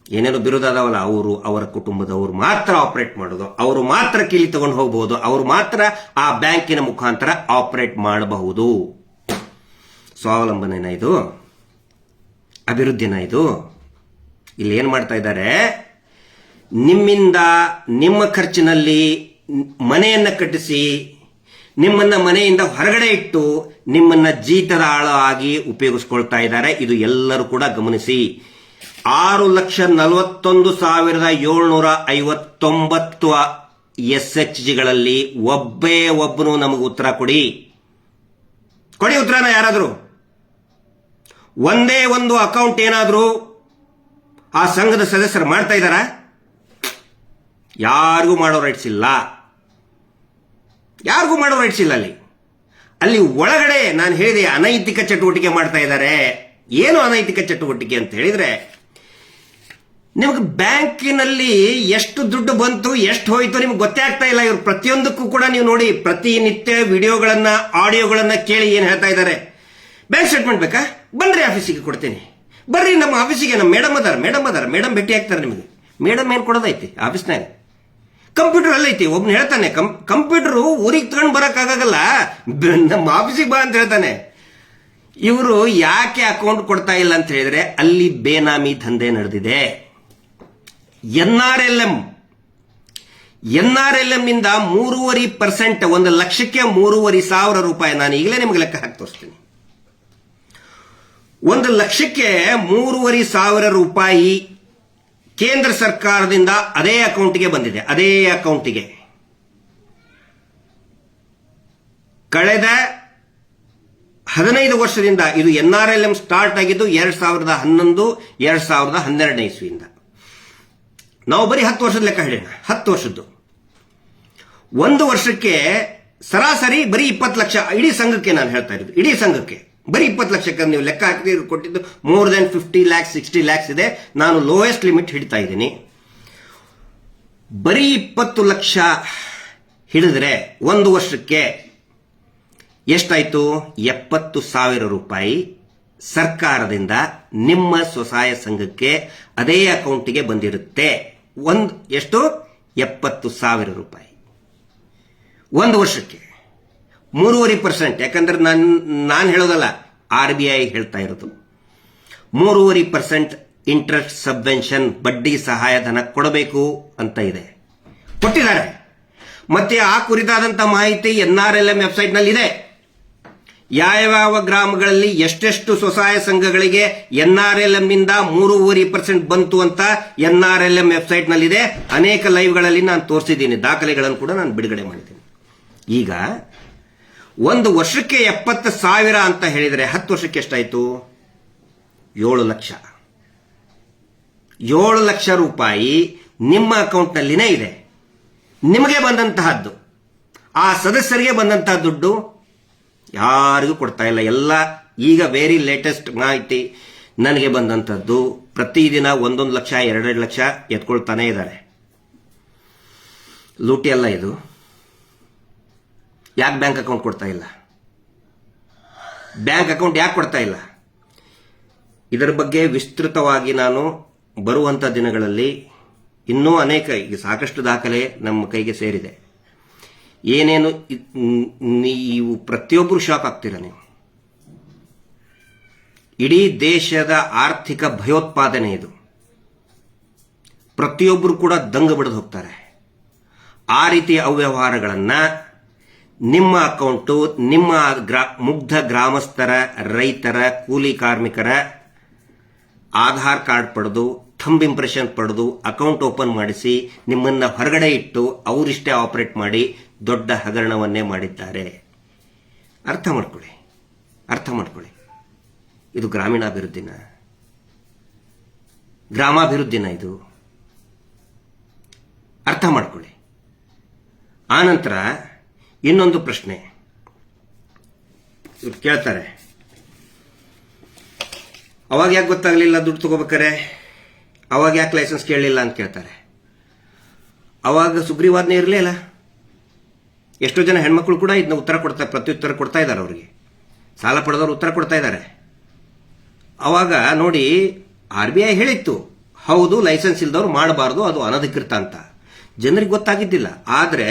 ಏನೇನು ಬಿರುದು ಅದಾವಲ್ಲ, ಅವರು ಅವರ ಕುಟುಂಬದವರು ಮಾತ್ರ ಆಪರೇಟ್ ಮಾಡೋದು, ಅವರು ಮಾತ್ರ ಕೀಲಿ ತಗೊಂಡು ಹೋಗಬಹುದು, ಅವರು ಮಾತ್ರ ಆ ಬ್ಯಾಂಕಿನ ಮುಖಾಂತರ ಆಪರೇಟ್ ಮಾಡಬಹುದು. ಸ್ವಾವಲಂಬನೆನ ಇದು? ಅಭಿವೃದ್ಧಿನ ಇದು? ಇಲ್ಲಿ ಏನ್ ಮಾಡ್ತಾ ಇದ್ದಾರೆ? ನಿಮ್ಮಿಂದ ನಿಮ್ಮ ಖರ್ಚಿನಲ್ಲಿ ಮನೆಯನ್ನ ಕಟ್ಟಿಸಿ ನಿಮ್ಮನ್ನ ಮನೆಯಿಂದ ಹೊರಗಡೆ ಇಟ್ಟು ನಿಮ್ಮನ್ನ ಜೀತದ ಆಳ ಆಗಿ ಉಪಯೋಗಿಸ್ಕೊಳ್ತಾ ಇದ್ದಾರೆ. ಇದು ಎಲ್ಲರೂ ಕೂಡ ಗಮನಿಸಿ. 6,41,759 SHGಗಳಲ್ಲಿ ಒಬ್ಬನು ನಮಗೆ ಉತ್ತರ ಕೊಡಿ ಉತ್ತರನ. ಯಾರಾದರೂ ಒಂದೇ ಒಂದು ಅಕೌಂಟ್ ಏನಾದರೂ ಆ ಸಂಘದ ಸದಸ್ಯರು ಮಾಡ್ತಾ ಇದ್ದಾರಾ? ಯಾರಿಗೂ ಮಾಡೋ ರೈಟ್ಸ್ ಇಲ್ಲ. ಅಲ್ಲಿ ಒಳಗಡೆ ನಾನು ಹೇಳಿದೆ ಅನೈತಿಕ ಚಟುವಟಿಕೆ ಮಾಡ್ತಾ ಇದ್ದಾರೆ. ಏನು ಅನೈತಿಕ ಚಟುವಟಿಕೆ ಅಂತ ಹೇಳಿದ್ರೆ, ನಿಮಗೆ ಬ್ಯಾಂಕಿನಲ್ಲಿ ಎಷ್ಟು ದುಡ್ಡು ಬಂತು, ಎಷ್ಟು ಹೋಯ್ತು ನಿಮ್ಗೆ ಗೊತ್ತೇ ಆಗ್ತಾ ಇಲ್ಲ. ಇವ್ರು ಪ್ರತಿಯೊಂದಕ್ಕೂ ಕೂಡ ನೀವು ನೋಡಿ, ಪ್ರತಿನಿತ್ಯ ವಿಡಿಯೋಗಳನ್ನ, ಆಡಿಯೋಗಳನ್ನ ಕೇಳಿ ಏನ್ ಹೇಳ್ತಾ ಇದ್ದಾರೆ. ಬ್ಯಾಂಕ್ ಸ್ಟೇಟ್ಮೆಂಟ್ ಬೇಕಾ? ಬನ್ರಿ ಆಫೀಸಿಗೆ ಕೊಡ್ತೀನಿ, ಬರ್ರಿ ನಮ್ಮ ಆಫೀಸಿಗೆ, ನಮ್ಮ ಮೇಡಮ್ ಭೇಟಿ ಆಗ್ತಾರೆ ನಿಮಗೆ. ಮೇಡಮ್ ಏನ್ ಕೊಡೋದೈತಿ ಆಫೀಸ್ನಾಗ? ಕಂಪ್ಯೂಟರ್ ಅಲ್ಲಿ ಐತಿ. ಒಬ್ನು ಹೇಳ್ತಾನೆ ಕಂಪ್ಯೂಟರ್ ಊರಿಗೆ ತಗೊಂಡು ಬರಕ್ಕಾಗಲ್ಲ, ನಮ್ಮ ಆಫೀಸಿಗೆ ಬಾ ಅಂತ ಹೇಳ್ತಾನೆ. ಇವರು ಯಾಕೆ ಅಕೌಂಟ್ ಕೊಡ್ತಾ ಇಲ್ಲ ಅಂತ ಹೇಳಿದ್ರೆ, ಅಲ್ಲಿ ಬೇನಾಮಿ ದಂಧೆ ನಡೆದಿದೆ. NRLM ಇಂದ 3.5%, 1 ಲಕ್ಷಕ್ಕೆ 3,500 ರೂಪಾಯಿ. ನಾನು ಈಗಲೇ ನಿಮಗೆ ಲೆಕ್ಕ ಹಾಕಿ ತೋರಿಸ್ತೀನಿ. 1 ಲಕ್ಷಕ್ಕೆ 3,500 ರೂಪಾಯಿ ಕೇಂದ್ರ ಸರ್ಕಾರದಿಂದ ಅದೇ ಅಕೌಂಟ್ಗೆ ಬಂದಿದೆ. ಅದೇ ಅಕೌಂಟಿಗೆ ಕಳೆದ 15 ವರ್ಷದಿಂದ, ಇದು NRLM ಸ್ಟಾರ್ಟ್ ಆಗಿದ್ದು 2011, 2012 ಇಸ್ವಿಯಿಂದ. ನಾವು ಬರೀ 10 ವರ್ಷದ ಲೆಕ್ಕ ಹೇಳೋಣ. 10 ವರ್ಷದ್ದು ಒಂದು ವರ್ಷಕ್ಕೆ ಸರಾಸರಿ ಬರೀ 20 ಲಕ್ಷ. ಇಡೀ ಸಂಘಕ್ಕೆ ನಾನು ಹೇಳ್ತಾ ಇರೋದು, ಇಡೀ ಸಂಘಕ್ಕೆ ಬರೀ 20 ಲಕ್ಷಕ್ಕೆ ನೀವು ಲೆಕ್ಕ ಹಾಕಿ ಕೊಟ್ಟಿದ್ದು more than 50 lakhs, 60 lakhs ಇದೆ. ನಾನು ಲೋಯೆಸ್ಟ್ ಲಿಮಿಟ್ ಹಿಡಿತಾ ಇದ್ದೀನಿ. ಬರೀ 20 ಲಕ್ಷ ಹಿಡಿದ್ರೆ ಒಂದು ವರ್ಷಕ್ಕೆ ಎಷ್ಟಾಯ್ತು? 70,000 ರೂಪಾಯಿ ಸರ್ಕಾರದಿಂದ ನಿಮ್ಮ ಸ್ವಸಹಾಯ ಸಂಘಕ್ಕೆ ಅದೇ ಅಕೌಂಟಿಗೆ ಬಂದಿರುತ್ತೆ. ಎಷ್ಟು? 70,000 ರೂಪಾಯಿ ಒಂದು ವರ್ಷಕ್ಕೆ. 3.5%. ಯಾಕಂದ್ರೆ ನಾನು ಹೇಳೋದಲ್ಲ, RBI ಹೇಳ್ತಾ ಇರೋದು. 3.5% ಇಂಟ್ರೆಸ್ಟ್ ಸಬ್ವೆನ್ಷನ್, ಬಡ್ಡಿ ಸಹಾಯಧನ ಕೊಡಬೇಕು ಅಂತ ಇದೆ, ಕೊಟ್ಟಿದ್ದಾರೆ. ಮತ್ತೆ ಆ ಕುರಿತಾದಂತ ಮಾಹಿತಿ NRLM ವೆಬ್ಸೈಟ್ ನಲ್ಲಿ ಇದೆ. ಯಾವ ಗ್ರಾಮಗಳಲ್ಲಿ ಎಷ್ಟೆಷ್ಟು ಸ್ವಸಹಾಯ ಸಂಘಗಳಿಗೆ NRLM ನಿಂದ 3.5% ಬಂತು ಅಂತ NRLM ವೆಬ್ಸೈಟ್ ನಲ್ಲಿದೆ. ಅನೇಕ ಲೈವ್ಗಳಲ್ಲಿ ನಾನು ತೋರಿಸಿದ್ದೀನಿ, ದಾಖಲೆಗಳನ್ನು ಕೂಡ ನಾನು ಬಿಡುಗಡೆ ಮಾಡಿದ್ದೀನಿ. ಈಗ ಒಂದು ವರ್ಷಕ್ಕೆ 70,000 ಅಂತ ಹೇಳಿದರೆ 10 ವರ್ಷಕ್ಕೆ ಎಷ್ಟಾಯ್ತು? 7 ಲಕ್ಷ. 7 ಲಕ್ಷ ರೂಪಾಯಿ ನಿಮ್ಮ ಅಕೌಂಟ್ನಲ್ಲಿನೇ ಇದೆ. ನಿಮಗೆ ಬಂದಂತಹದ್ದು, ಆ ಸದಸ್ಯರಿಗೆ ಬಂದಂತಹ ದುಡ್ಡು ಯಾರಿಗೂ ಕೊಡ್ತಾ ಇಲ್ಲ. ಎಲ್ಲ ಈಗ ವೆರಿ ಲೇಟೆಸ್ಟ್ ಮಾಹಿತಿ ನನಗೆ ಬಂದಂಥದ್ದು. ಪ್ರತಿದಿನ 1 ಲಕ್ಷ, 2 ಲಕ್ಷ ಎತ್ಕೊಳ್ತಾನೆ ಇದ್ದಾರೆ. ಲೂಟಿ ಅಲ್ಲ ಇದು? ಯಾಕೆ ಬ್ಯಾಂಕ್ ಅಕೌಂಟ್ ಕೊಡ್ತಾ ಇಲ್ಲ? ಬ್ಯಾಂಕ್ ಅಕೌಂಟ್ ಯಾಕೆ ಕೊಡ್ತಾ ಇಲ್ಲ? ಇದರ ಬಗ್ಗೆ ವಿಸ್ತೃತವಾಗಿ ನಾನು ಬರುವಂಥ ದಿನಗಳಲ್ಲಿ ಇನ್ನೂ ಅನೇಕ, ಈಗ ಸಾಕಷ್ಟು ದಾಖಲೆ ನಮ್ಮ ಕೈಗೆ ಸೇರಿದೆ. ಏನೇನು ನೀವು ಪ್ರತಿಯೊಬ್ಬರು ಶಾಕ್ ಆಗ್ತೀರ. ನೀವು ಇಡೀ ದೇಶದ ಆರ್ಥಿಕ ಭಯೋತ್ಪಾದನೆ ಇದು. ಪ್ರತಿಯೊಬ್ಬರು ಕೂಡ ದಂಗ ಬಿಡದು ಹೋಗ್ತಾರೆ. ಆ ರೀತಿಯ ಅವ್ಯವಹಾರಗಳನ್ನು ನಿಮ್ಮ ಅಕೌಂಟು, ನಿಮ್ಮ ಮುಗ್ಧ ಗ್ರಾಮಸ್ಥರ, ರೈತರ, ಕೂಲಿ ಕಾರ್ಮಿಕರ ಆಧಾರ್ ಕಾರ್ಡ್ ಪಡೆದು, ಥಂಬ್ ಇಂಪ್ರೆಷನ್ ಪಡೆದು, ಅಕೌಂಟ್ ಓಪನ್ ಮಾಡಿಸಿ, ನಿಮ್ಮನ್ನ ಹೊರಗಡೆ ಇಟ್ಟು ಅವರಿಷ್ಟೇ ಆಪರೇಟ್ ಮಾಡಿ ದೊಡ್ಡ ಹಗರಣವನ್ನೇ ಮಾಡಿದ್ದಾರೆ. ಅರ್ಥ ಮಾಡ್ಕೊಳ್ಳಿ. ಇದು ಗ್ರಾಮೀಣಾಭಿವೃದ್ಧಿನ, ಗ್ರಾಮಾಭಿವೃದ್ಧಿನ? ಇದು ಅರ್ಥ ಮಾಡ್ಕೊಳ್ಳಿ. ಆನಂತರ ಇನ್ನೊಂದು ಪ್ರಶ್ನೆ ಕೇಳ್ತಾರೆ, ಅವಾಗ ಯಾಕೆ ಗೊತ್ತಾಗ್ಲಿಲ್ಲ ದುಡ್ಡು ತಗೋಬೇಕಾರೆ? ಅವಾಗ ಯಾಕೆ ಲೈಸೆನ್ಸ್ ಕೇಳಲಿಲ್ಲ ಅಂತ ಕೇಳ್ತಾರೆ. ಅವಾಗ ಸುಗ್ರೀವಾಜ್ಞೆ ಇರಲೇ ಇಲ್ಲ. ಎಷ್ಟೋ ಜನ ಹೆಣ್ಮಕ್ಳು ಕೂಡ ಇದನ್ನ ಪ್ರತ್ಯುತ್ತರ ಕೊಡ್ತಾ ಇದ್ದಾರೆ. ಅವರಿಗೆ ಸಾಲ ಪಡೆದವರು ಉತ್ತರ ಕೊಡ್ತಾ ಇದ್ದಾರೆ. ಅವಾಗ ನೋಡಿ, RBI ಹೇಳಿತ್ತು, ಹೌದು ಲೈಸೆನ್ಸ್ ಇಲ್ದವ್ರು ಮಾಡಬಾರ್ದು, ಅದು ಅನಧಿಕೃತ ಅಂತ. ಜನರಿಗೆ ಗೊತ್ತಾಗಿದ್ದಿಲ್ಲ. ಆದರೆ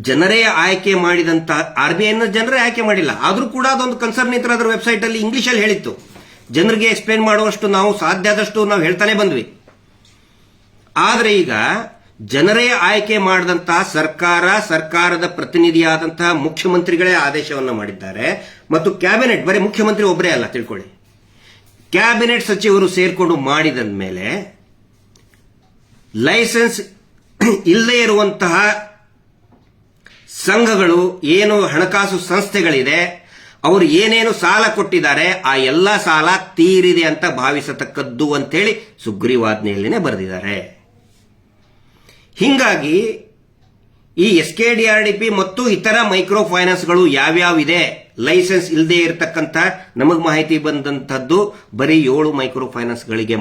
ಜನರೇ ಆಯ್ಕೆ ಮಾಡಿದಂತ RBI ಜನರೇ ಆಯ್ಕೆ ಮಾಡಿಲ್ಲ. ಆದ್ರೂ ಕೂಡ ಅದೊಂದು ಕನ್ಸರ್ನ್ ಇತರ ಅದರ ವೆಬ್ಸೈಟ್ ಅಲ್ಲಿ ಇಂಗ್ಲಿಷಲ್ಲಿ ಹೇಳಿತ್ತು. ಜನರಿಗೆ ಎಕ್ಸ್ಪ್ಲೇನ್ ಮಾಡುವಷ್ಟು ನಾವು ಸಾಧ್ಯ ಆದಷ್ಟು ನಾವು ಹೇಳ್ತಾನೆ ಬಂದ್ವಿ. ಆದರೆ ಈಗ ಜನರೇ ಆಯ್ಕೆ ಮಾಡಿದಂತಹ ಸರ್ಕಾರದ ಪ್ರತಿನಿಧಿಯಾದಂತಹ ಮುಖ್ಯಮಂತ್ರಿಗಳೇ ಆದೇಶವನ್ನು ಮಾಡಿದ್ದಾರೆ. ಮತ್ತು ಕ್ಯಾಬಿನೆಟ್, ಬರೀ ಮುಖ್ಯಮಂತ್ರಿ ಒಬ್ಬರೇ ಅಲ್ಲ ತಿಳ್ಕೊಳ್ಳಿ, ಕ್ಯಾಬಿನೆಟ್ ಸಚಿವರು ಸೇರ್ಕೊಂಡು ಮಾಡಿದ ಮೇಲೆ ಲೈಸೆನ್ಸ್ ಇಲ್ಲದೇ ಇರುವಂತಹ ಸಂಘಗಳು, ಏನು ಹಣಕಾಸು ಸಂಸ್ಥೆಗಳಿದೆ, ಅವರು ಏನೇನು ಸಾಲ ಕೊಟ್ಟಿದ್ದಾರೆ ಆ ಎಲ್ಲ ಸಾಲ ತೀರಿದೆ ಅಂತ ಭಾವಿಸತಕ್ಕದ್ದು ಅಂತೇಳಿ ಸುಗ್ರೀವಾಜ್ಞೆಯಲ್ಲಿನೇ ಬರೆದಿದ್ದಾರೆ. ಹಿಂಗಾಗಿ ಈ SKDRDP ಮತ್ತು ಇತರ ಮೈಕ್ರೋ ಫೈನಾನ್ಸ್ಗಳು ಯಾವ್ಯಾವಿದೆ ಲೈಸೆನ್ಸ್ ಇಲ್ಲದೆ ಇರತಕ್ಕಂಥ, ನಮಗೆ ಮಾಹಿತಿ ಬಂದಂತದ್ದು ಬರೀ 7 ಮೈಕ್ರೋ ಫೈನಾನ್ಸ್ಗಳಿಗೆ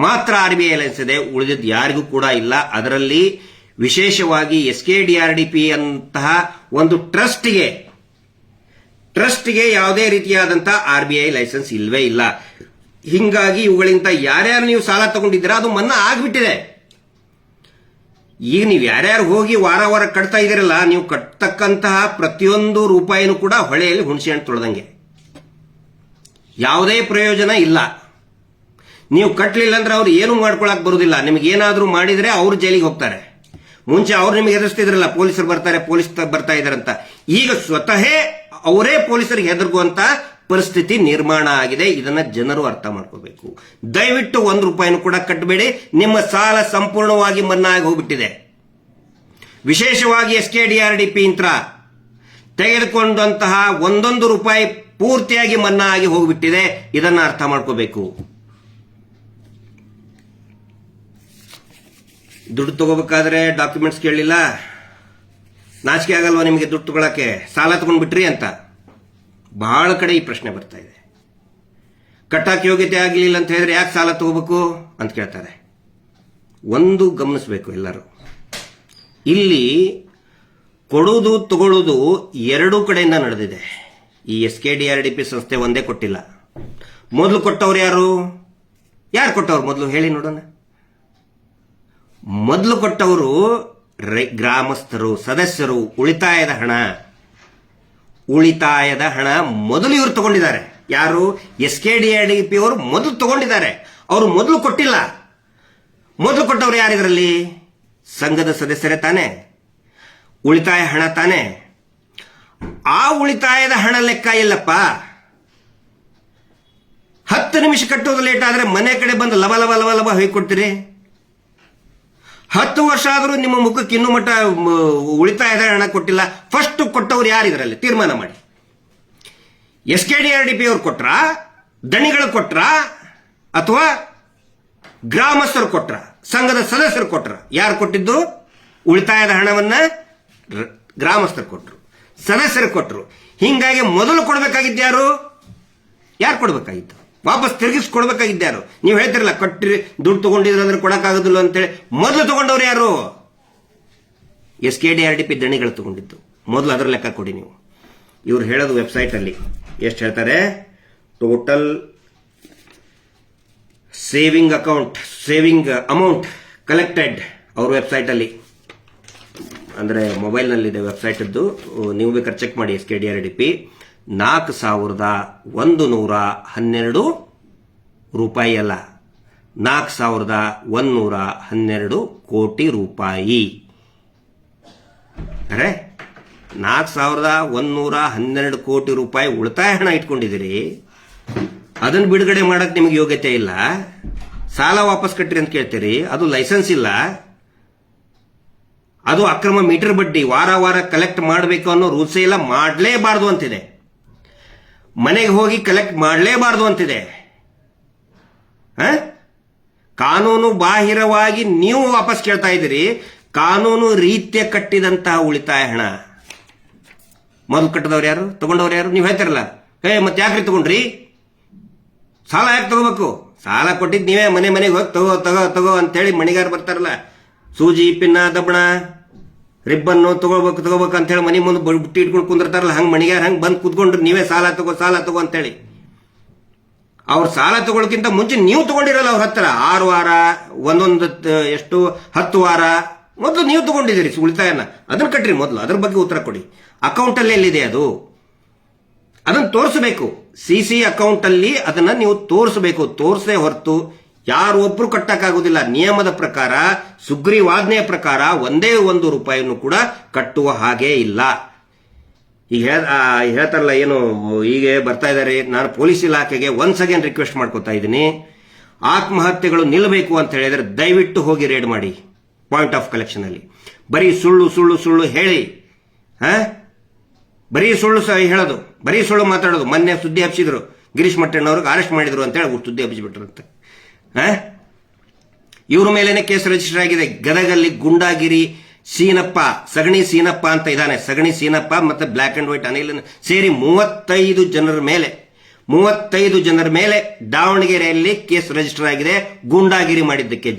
ಮಾತ್ರ RBI ಲೈಸೆನ್ಸ್ ಇದೆ. ಉಳಿದಿದ್ದು ಯಾರಿಗೂ ಕೂಡ ಇಲ್ಲ. ಅದರಲ್ಲಿ ವಿಶೇಷವಾಗಿ SKDRDP ಅಂತಹ ಒಂದು ಟ್ರಸ್ಟ್ಗೆ ಯಾವುದೇ ರೀತಿಯಾದಂತಹ RBI ಲೈಸೆನ್ಸ್ ಇಲ್ವೇ ಇಲ್ಲ. ಹಿಂಗಾಗಿ ಇವುಗಳಿಂದ ಯಾರ್ಯಾರು ನೀವು ಸಾಲ ತಗೊಂಡಿದ್ದೀರಾ ಅದು ಮನ್ನಾ ಆಗ್ಬಿಟ್ಟಿದೆ. ಈಗ ನೀವು ಯಾರ್ಯಾರು ಹೋಗಿ ವಾರ ಕಟ್ತಾ ಇದ್ದೀರಲ್ಲ, ನೀವು ಕಟ್ಟತಕ್ಕಂತಹ ಪ್ರತಿಯೊಂದು ರೂಪಾಯಿನೂ ಕೂಡ ಹೊಳೆಯಲ್ಲಿ ಹುಣಸೆ ಹಣ್ಣು ತೊಳೆದಂಗೆ, ಯಾವುದೇ ಪ್ರಯೋಜನ ಇಲ್ಲ. ನೀವು ಕಟ್ಟಲಿಲ್ಲ ಅಂದ್ರೆ ಅವ್ರು ಏನು ಮಾಡ್ಕೊಳಕ್ ಬರುದಿಲ್ಲ. ನಿಮ್ಗೆ ಏನಾದ್ರೂ ಮಾಡಿದ್ರೆ ಅವ್ರು ಜೈಲಿಗೆ ಹೋಗ್ತಾರೆ. ಮುಂಚೆ ಅವ್ರು ನಿಮಗೆ ಹೆದರ್ಸ್ತಿದ್ರಲ್ಲ, ಪೊಲೀಸರು ಬರ್ತಾ ಇದಾರೆ ಅಂತ. ಈಗ ಸ್ವತಃ ಅವರೇ ಪೊಲೀಸರಿಗೆ ಹೆದರ್ಗುವಂತ ಪರಿಸ್ಥಿತಿ ನಿರ್ಮಾಣ ಆಗಿದೆ. ಇದನ್ನ ಜನರು ಅರ್ಥ ಮಾಡ್ಕೋಬೇಕು. ದಯವಿಟ್ಟು 1 ರೂಪಾಯಿನೂ ಕೂಡ ಕಟ್ಟಬೇಡಿ. ನಿಮ್ಮ ಸಾಲ ಸಂಪೂರ್ಣವಾಗಿ ಮನ್ನಾ ಆಗಿ ಹೋಗ್ಬಿಟ್ಟಿದೆ. ವಿಶೇಷವಾಗಿ SKDRDP ಇಂತ್ರ ತೆಗೆದುಕೊಂಡಂತಹ 1 ರೂಪಾಯಿ ಪೂರ್ತಿಯಾಗಿ ಮನ್ನಾ ಆಗಿ ಹೋಗ್ಬಿಟ್ಟಿದೆ. ಇದನ್ನ ಅರ್ಥ ಮಾಡ್ಕೋಬೇಕು. ದುಡ್ಡು ತಗೋಬೇಕಾದ್ರೆ ಡಾಕ್ಯುಮೆಂಟ್ಸ್ ಕೇಳಲಿಲ್ಲ, ನಾಚಿಕೆ ಆಗಲ್ವಾ ನಿಮಗೆ ದುಡ್ಡು ತಗೊಳಕ್ಕೆ? ಸಾಲ ತಗೊಂಡ್ಬಿಟ್ರಿ ಅಂತ ಬಹಳ ಕಡೆ ಈ ಪ್ರಶ್ನೆ ಬರ್ತಾ ಇದೆ. ಕಟ್ಟಕ್ಕೆ ಯೋಗ್ಯತೆ ಆಗಲಿಲ್ಲ ಅಂತ ಹೇಳಿದ್ರೆ ಯಾಕೆ ಸಾಲ ತಗೋಬೇಕು ಅಂತ ಕೇಳ್ತಾರೆ. ಒಂದು ಗಮನಿಸಬೇಕು ಎಲ್ಲರೂ, ಇಲ್ಲಿ ಕೊಡುವುದು ತಗೊಳ್ಳುವುದು ಎರಡೂ ಕಡೆಯಿಂದ ನಡೆದಿದೆ. ಈ SKDRDP ಸಂಸ್ಥೆ ಒಂದೇ ಕೊಟ್ಟಿಲ್ಲ. ಮೊದಲು ಕೊಟ್ಟವ್ರು ಯಾರು ಕೊಟ್ಟವ್ರು ಮೊದಲು ಹೇಳಿ ನೋಡೋಣ. ಮೊದಲು ಕೊಟ್ಟವರು ಗ್ರಾಮಸ್ಥರು, ಸದಸ್ಯರು. ಉಳಿತಾಯದ ಹಣ ಮೊದಲು ಇವರು ತಗೊಂಡಿದ್ದಾರೆ. ಯಾರು? SKDRDP ಅವರು ಮೊದಲು ತಗೊಂಡಿದ್ದಾರೆ. ಅವರು ಮೊದಲು ಕೊಟ್ಟಿಲ್ಲ. ಮೊದಲು ಕೊಟ್ಟವರು ಯಾರಿದ್ರಲ್ಲಿ? ಸಂಘದ ಸದಸ್ಯರೇ ತಾನೆ, ಉಳಿತಾಯ ಹಣ ತಾನೆ. ಆ ಉಳಿತಾಯದ ಹಣ ಲೆಕ್ಕ ಇಲ್ಲಪ್ಪ. 10 ನಿಮಿಷ ಕಟ್ಟೋದು ಲೇಟ್ ಆದ್ರೆ ಮನೆ ಕಡೆ ಬಂದು ಲವ ಹೊಯ್ಕೊಡ್ತೀರಿ. 10 ವರ್ಷ ಆದರೂ ನಿಮ್ಮ ಮುಖಕ್ಕೆ ಇನ್ನೂ ಮಟ್ಟ ಉಳಿತಾಯದ ಹಣ ಕೊಟ್ಟಿಲ್ಲ. ಫಸ್ಟ್ ಕೊಟ್ಟವ್ರು ಯಾರಿದ್ರಲ್ಲಿ ತೀರ್ಮಾನ ಮಾಡಿ. SKDRDP ಅವ್ರು ಕೊಟ್ರ, ದಣಿಗಳು ಕೊಟ್ರ, ಅಥವಾ ಗ್ರಾಮಸ್ಥರು ಕೊಟ್ರ, ಸಂಘದ ಸದಸ್ಯರು ಕೊಟ್ರ? ಯಾರು ಕೊಟ್ಟಿದ್ದು? ಉಳಿತಾಯದ ಹಣವನ್ನ ಗ್ರಾಮಸ್ಥರು ಕೊಟ್ರು, ಸದಸ್ಯರು ಕೊಟ್ರು. ಹಿಂಗಾಗಿ ಮೊದಲು ಕೊಡಬೇಕಾಗಿದ್ದ ಯಾರು ಕೊಡಬೇಕಾಗಿತ್ತು? ವಾಪಸ್ ತಿರುಗಿಸ್ಕೊಡ್ಬೇಕಾಗಿದ್ದಾರು. ನೀವು ಹೇಳ್ತಿರಲ್ಲ ಕಟ್ಟಿ ದುಡ್ಡು ತಗೊಂಡಿದ್ರೆ ಅಂದ್ರೆ ಕೊಡಕ್ಕಾಗೋದಿಲ್ಲ ಅಂತೇಳಿ. ಮೊದಲು ತಗೊಂಡವ್ರು ಯಾರು? SKDRDP ದಣಿಗಳು ತಗೊಂಡಿದ್ದು ಮೊದಲು. ಅದರ ಲೆಕ್ಕ ಕೊಡಿ ನೀವು. ಇವ್ರು ಹೇಳೋದು ವೆಬ್ಸೈಟ್ ಅಲ್ಲಿ ಎಷ್ಟು ಹೇಳ್ತಾರೆ, ಟೋಟಲ್ ಸೇವಿಂಗ್ ಅಮೌಂಟ್ ಕಲೆಕ್ಟೆಡ್ ಅವ್ರ ವೆಬ್ಸೈಟ್ ಅಲ್ಲಿ, ಅಂದ್ರೆ ಮೊಬೈಲ್ ನಲ್ಲಿದೆ ವೆಬ್ಸೈಟ್ ಅದ್ದು, ನೀವು ಬೇಕಾದ್ರೆ ಚೆಕ್ ಮಾಡಿ. SKDRDP 4112 ರೂಪಾಯಿ ಅಲ್ಲ, 4112 ಕೋಟಿ ರೂಪಾಯಿ. ಅರೆ 4112 ಕೋಟಿ ರೂಪಾಯಿ ಉಳಿತಾಯ ಹಣ ಇಟ್ಕೊಂಡಿದ್ದೀರಿ, ಅದನ್ನು ಬಿಡುಗಡೆ ಮಾಡಕ್ ನಿಮಗೆ ಯೋಗ್ಯತೆ ಇಲ್ಲ. ಸಾಲ ವಾಪಸ್ ಕಟ್ಟಿರಿ ಅಂತ ಕೇಳ್ತೀರಿ, ಅದು ಲೈಸೆನ್ಸ್ ಇಲ್ಲ, ಅದು ಅಕ್ರಮ ಮೀಟರ್ ಬಡ್ಡಿ, ವಾರ ವಾರ ಕಲೆಕ್ಟ್ ಮಾಡಬೇಕು ಅನ್ನೋ ರೂಲ್ಸೇ ಇಲ್ಲ, ಮಾಡಲೇಬಾರ್ದು ಅಂತಿದೆ. ಮನೆಗೆ ಹೋಗಿ ಕಲೆಕ್ಟ್ ಮಾಡಲೇಬಾರ್ದು ಅಂತಿದೆ. ಕಾನೂನು ಬಾಹಿರವಾಗಿ ನೀವು ವಾಪಸ್ ಕೇಳ್ತಾ ಇದ್ದೀರಿ. ಕಾನೂನು ರೀತ್ಯ ಕಟ್ಟಿದಂತಹ ಉಳಿತಾಯ ಹಣ ಮೊದಲು ಕಟ್ಟದವ್ರು ಯಾರು, ತಗೊಂಡವ್ರು ಯಾರು? ನೀವು ಹೇಳ್ತಾರಲ್ಲ, ಮತ್ತೆ ಯಾಕ್ರಿ ತಗೊಂಡ್ರಿ, ಸಾಲ ಯಾಕೆ ತಗೋಬೇಕು? ಸಾಲ ಕೊಟ್ಟಿದ್ ನೀವೇ, ಮನೆಗೆ ಹೋಗಿ ತಗೋ ಅಂತೇಳಿ ಮಣಿಗಾರ ಬರ್ತಾರಲ್ಲ, ಸೂಜಿ ಪಿನ್ನ ದಬ್ಬಣ ರಿಬ್ಬನ್ನು ತಗೋಬೇಕು ಅಂತ ಹೇಳಿ ಮನೆ ಮುಂದೆ ಬುಟ್ಟಿ ಇಟ್ಕೊಂಡು ಕುಂದಿರ್ತಾರಲ್ಲ, ಹಂಗೆ ಮಣಿಗಾರ ಹಂಗೆ ಬಂದು ಕುತ್ಕೊಂಡ್ರೆ ನೀವೇ ಸಾಲ ತಗೋ ಅಂತೇಳಿ. ಅವ್ರ ಸಾಲ ತಗೊಳಕ್ಕಿಂತ ಮುಂಚೆ ನೀವು ತಗೊಂಡಿರಲ್ಲ ಅವ್ರ ಹತ್ರ 6 ವಾರ, ಒಂದೊಂದು ಎಷ್ಟು 10 ವಾರ ಮೊದಲು ನೀವು ತಗೊಂಡಿದ್ದೀರಿ ಉಳಿತಾಯನ, ಅದನ್ನ ಕಟ್ರಿ ಮೊದಲು, ಅದ್ರ ಬಗ್ಗೆ ಉತ್ತರ ಕೊಡಿ. ಅಕೌಂಟ್ ಅಲ್ಲಿ ಎಲ್ಲಿದೆ ಅದು, ಅದನ್ನ ತೋರಿಸಬೇಕು. CC ಅಕೌಂಟ್ ಅಲ್ಲಿ ಅದನ್ನ ನೀವು ತೋರಿಸಬೇಕು. ತೋರಿಸೇ ಹೊರತು ಯಾರು ಒಬ್ರು ಕಟ್ಟಕ್ಕಾಗುದಿಲ್ಲ. ನಿಯಮದ ಪ್ರಕಾರ, ಸುಗ್ರೀವಾಜ್ಞೆಯ ಪ್ರಕಾರ ಒಂದೇ ರೂಪಾಯಿಯನ್ನು ಕೂಡ ಕಟ್ಟುವ ಹಾಗೆ ಇಲ್ಲ. ಈಗ ಹೇಳ್ತಾರಲ್ಲ, ಏನು ಈಗ ಬರ್ತಾ ಇದ್ದಾರೆ. ನಾನು ಪೊಲೀಸ್ ಇಲಾಖೆಗೆ ಒನ್ಸ್ ಅಗೇನ್ ರಿಕ್ವೆಸ್ಟ್ ಮಾಡ್ಕೊತಾ ಇದ್ದೀನಿ, ಆತ್ಮಹತ್ಯೆಗಳು ನಿಲ್ಲಬೇಕು ಅಂತ ಹೇಳಿದ್ರೆ ದಯವಿಟ್ಟು ಹೋಗಿ ರೇಡ್ ಮಾಡಿ ಪಾಯಿಂಟ್ ಆಫ್ ಕಲೆಕ್ಷನ್ ಅಲ್ಲಿ. ಬರೀ ಸುಳ್ಳು ಹೇಳಿ, ಬರೀ ಸುಳ್ಳು ಹೇಳೋದು, ಬರೀ ಸುಳ್ಳು ಮಾತಾಡೋದು. ಮೊನ್ನೆ ಸುದ್ದಿ ಹಬ್ಬಿಸಿದ್ರು, ಗಿರೀಶ್ ಮಟ್ಟಣ್ಣವ್ರಿಗೆ ಅರೆಸ್ಟ್ ಮಾಡಿದ್ರು ಅಂತ ಹೇಳಿ ಸುದ್ದಿ ಹಬ್ಬಿಸಿಬಿಟ್ರಂತೆ. ಇವ್ರ ಮೇಲೇನೆ ಕೇಸ್ ರಿಜಿಸ್ಟರ್ ಆಗಿದೆ. ಗದಗಲ್ಲಿ ಗುಂಡಾಗಿರಿ ಸಗಣಿ ಸೀನಪ್ಪ ಅಂತ ಇದ್ದಾನೆ. ಸಗಣಿ ಸೀನಪ್ಪ ಮತ್ತೆ ಬ್ಲಾಕ್ ಅಂಡ್ ವೈಟ್ ಅನಿಲ್ ಸೇರಿ 35 ಜನರ ಮೇಲೆ ದಾವಣಗೆರೆಯಲ್ಲಿ ಕೇಸ್ ರಿಜಿಸ್ಟರ್ ಆಗಿದೆ, ಗುಂಡಾಗಿರಿ ಮಾಡಿದ್ದಕ್ಕೆ.